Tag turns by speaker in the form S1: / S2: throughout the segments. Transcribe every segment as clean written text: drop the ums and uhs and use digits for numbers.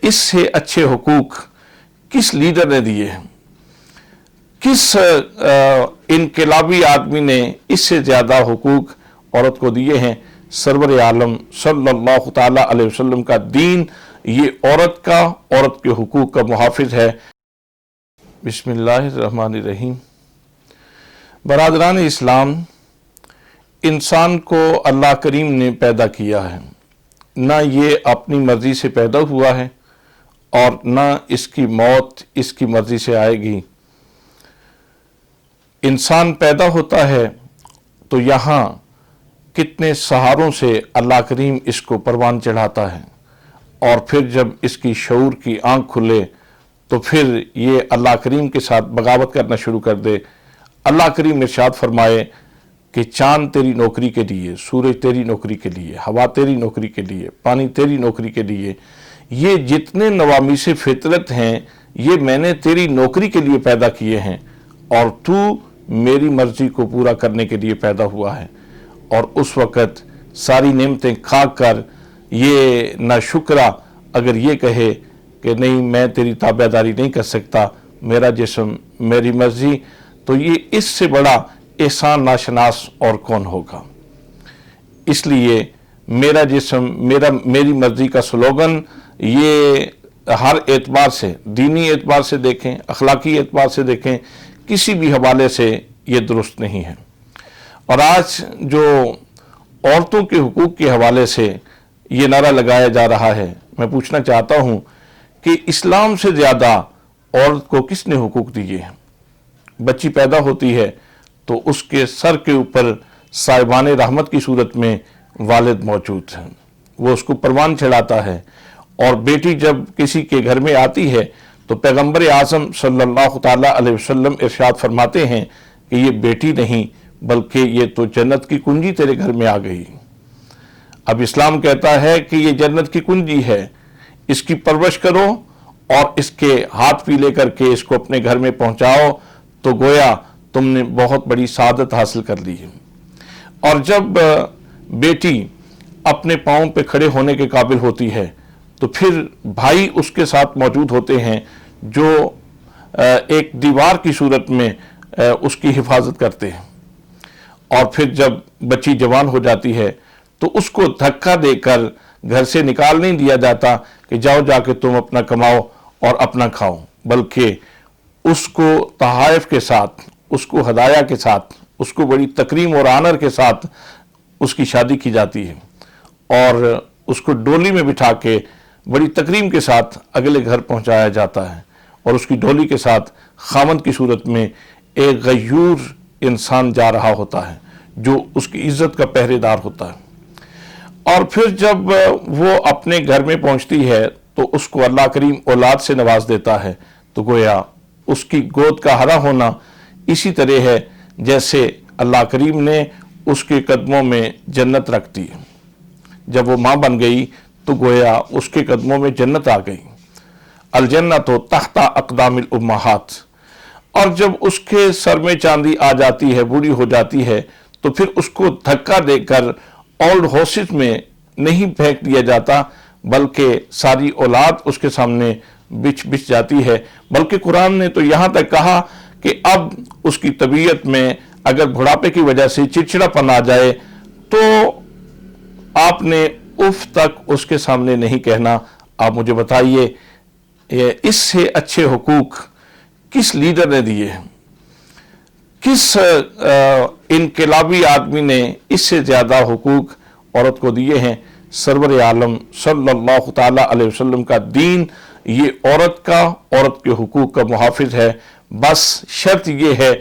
S1: اس سے اچھے حقوق کس لیڈر نے دیے ہیں؟ کس انقلابی آدمی نے اس سے زیادہ حقوق عورت کو دیے ہیں؟ سرور عالم صلی اللہ تعالی علیہ وسلم کا دین یہ عورت کے حقوق کا محافظ ہے۔ بسم اللہ الرحمن الرحیم۔ برادران اسلام، انسان کو اللہ کریم نے پیدا کیا ہے، نہ یہ اپنی مرضی سے پیدا ہوا ہے اور نہ اس کی موت اس کی مرضی سے آئے گی۔ انسان پیدا ہوتا ہے تو یہاں کتنے سہاروں سے اللہ کریم اس کو پروان چڑھاتا ہے، اور پھر جب اس کی شعور کی آنکھ کھلے تو پھر یہ اللہ کریم کے ساتھ بغاوت کرنا شروع کر دے۔ اللہ کریم ارشاد فرمائے کہ چاند تیری نوکری کے لیے، سورج تیری نوکری کے لیے، ہوا تیری نوکری کے لیے، پانی تیری نوکری کے لیے، یہ جتنے نوامیس فطرت ہیں یہ میں نے تیری نوکری کے لیے پیدا کیے ہیں، اور تو میری مرضی کو پورا کرنے کے لیے پیدا ہوا ہے۔ اور اس وقت ساری نعمتیں کھا کر یہ ناشکرا اگر یہ کہے کہ نہیں میں تیری تابعداری نہیں کر سکتا، میرا جسم میری مرضی، تو یہ اس سے بڑا احسان ناشناس اور کون ہوگا؟ اس لیے میرا جسم میری مرضی کا سلوگن یہ ہر اعتبار سے، دینی اعتبار سے دیکھیں، اخلاقی اعتبار سے دیکھیں، کسی بھی حوالے سے یہ درست نہیں ہے۔ اور آج جو عورتوں کے حقوق کے حوالے سے یہ نعرہ لگایا جا رہا ہے، میں پوچھنا چاہتا ہوں کہ اسلام سے زیادہ عورت کو کس نے حقوق دیے ہیں؟ بچی پیدا ہوتی ہے تو اس کے سر کے اوپر صاحبان رحمت کی صورت میں والد موجود ہیں، وہ اس کو پروان چڑھاتا ہے، اور بیٹی جب کسی کے گھر میں آتی ہے تو پیغمبر اعظم صلی اللہ تعالی علیہ وسلم ارشاد فرماتے ہیں کہ یہ بیٹی نہیں بلکہ یہ تو جنت کی کنجی تیرے گھر میں آ گئی۔ اب اسلام کہتا ہے کہ یہ جنت کی کنجی ہے، اس کی پرورش کرو اور اس کے ہاتھ پیلے کر کے اس کو اپنے گھر میں پہنچاؤ، تو گویا تم نے بہت بڑی سعادت حاصل کر لی ہے۔ اور جب بیٹی اپنے پاؤں پہ کھڑے ہونے کے قابل ہوتی ہے تو پھر بھائی اس کے ساتھ موجود ہوتے ہیں جو ایک دیوار کی صورت میں اس کی حفاظت کرتے ہیں، اور پھر جب بچی جوان ہو جاتی ہے تو اس کو دھکا دے کر گھر سے نکال نہیں دیا جاتا کہ جاؤ جا کے تم اپنا کماؤ اور اپنا کھاؤ، بلکہ اس کو تحائف کے ساتھ، اس کو ہدایہ کے ساتھ، اس کو بڑی تکریم اور آنر کے ساتھ اس کی شادی کی جاتی ہے، اور اس کو ڈولی میں بٹھا کے بڑی تکریم کے ساتھ اگلے گھر پہنچایا جاتا ہے، اور اس کی ڈولی کے ساتھ خاوند کی صورت میں ایک غیور انسان جا رہا ہوتا ہے جو اس کی عزت کا پہرے دار ہوتا ہے۔ اور پھر جب وہ اپنے گھر میں پہنچتی ہے تو اس کو اللہ کریم اولاد سے نواز دیتا ہے، تو گویا اس کی گود کا ہرا ہونا اسی طرح ہے جیسے اللہ کریم نے اس کے قدموں میں جنت رکھ دی۔ جب وہ ماں بن گئی تو گویا اس کے قدموں میں جنت آ گئی۔ الجنت تحت اقدام الامہات۔ اور جب اس کے سر میں چاندی آ جاتی ہے، بوڑھی ہو جاتی ہے، تو پھر اس کو دھکا دے کر اولڈ ہاؤسز میں نہیں پھینک دیا جاتا، بلکہ ساری اولاد اس کے سامنے بچھ جاتی ہے۔ بلکہ قرآن نے تو یہاں تک کہا کہ اب اس کی طبیعت میں اگر بڑھاپے کی وجہ سے چڑچڑا پن آ جائے تو آپ نے اف تک اس کے سامنے نہیں کہنا۔ آپ مجھے بتائیے اس سے اچھے حقوق کس لیڈر نے دیے ہیں؟ کس انقلابی آدمی نے اس سے زیادہ حقوق عورت کو دیے ہیں؟ سرور عالم صلی اللہ تعالی علیہ وسلم کا دین یہ عورت کے حقوق کا محافظ ہے۔ بس شرط یہ ہے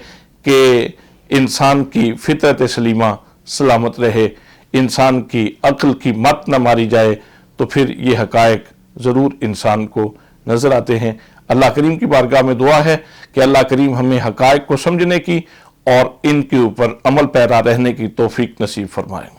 S1: کہ انسان کی فطرت سلیمہ سلامت رہے، انسان کی عقل کی مت نہ ماری جائے، تو پھر یہ حقائق ضرور انسان کو نظر آتے ہیں۔ اللہ کریم کی بارگاہ میں دعا ہے کہ اللہ کریم ہمیں حقائق کو سمجھنے کی اور ان کے اوپر عمل پیرا رہنے کی توفیق نصیب فرمائے۔